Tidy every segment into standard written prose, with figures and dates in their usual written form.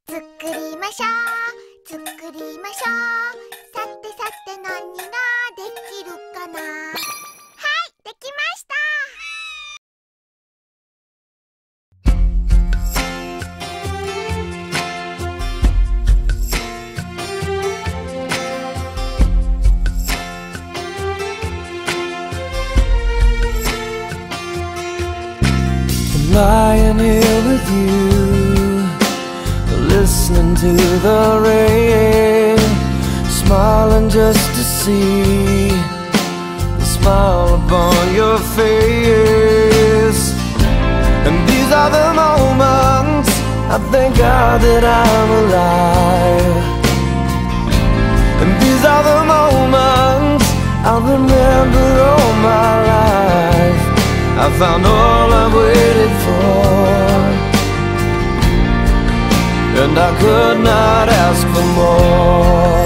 作りましょう作りましょう。さてさて何ができるかな。はい、できました。Lying here with you, listening to the rain, smiling just to see the smile upon your face. And these are the moments I thank God that I'm alive. And these are the moments I'll remember all my life. I found all I've waited for, and I could not ask for more.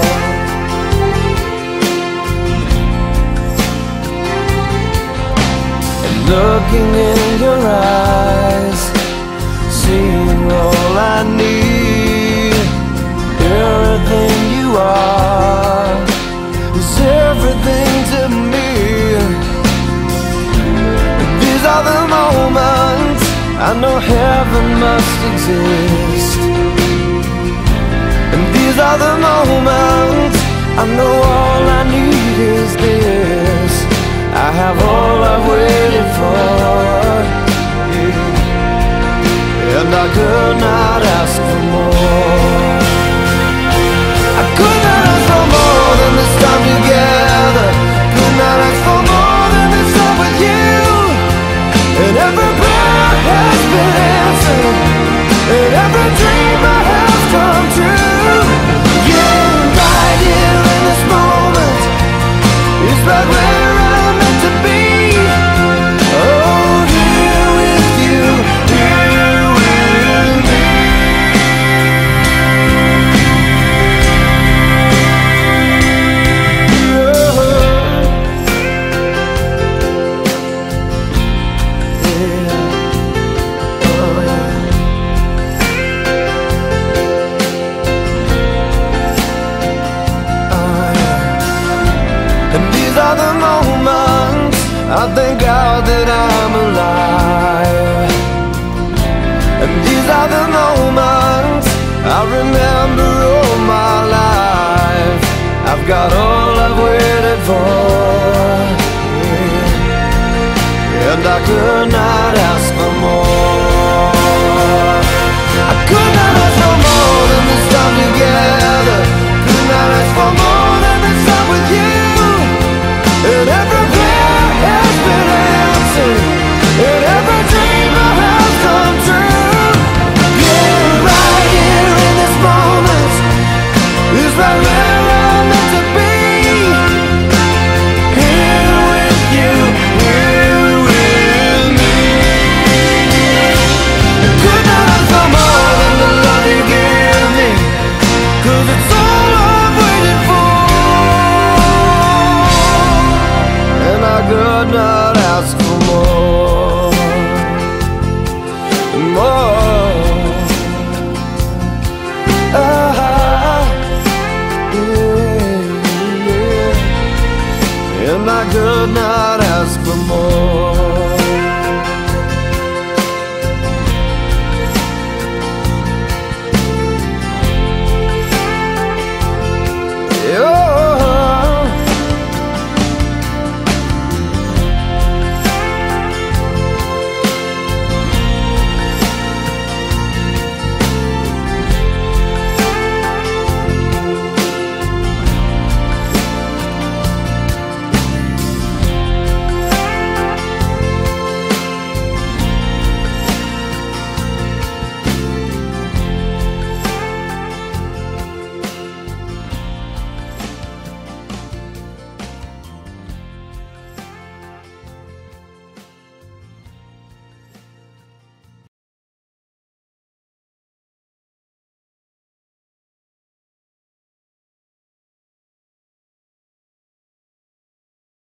And looking in your eyes, seeing all I need, everything you are is everything to me. These are the moments I know heaven must exist. And these are the moments I know all I need is this. I have all I've waited for, and I could not ask for more. I could not ask for more than this time together. Could not ask for more than this time with you. And every prayer has been answered, and every dream I have come true. Yeah, right here in this moment is right where I'm meant to be. Oh, here with you, here with me. I thank God that I'm alive. And these are the moments I remember all my life. I've got all I've waited for, and I could not ask for more. I could not ask for more than this time together. Could not ask for more than this time with you. And every prayer has been answered, and every dream I have come true. Yeah, right here in this moment is right where I'm meant to be. Here with you, here with me. Could not ask for more than the love you give me, 'cause it's all I've waited for. I could not ask for more, more. Yeah. And I could not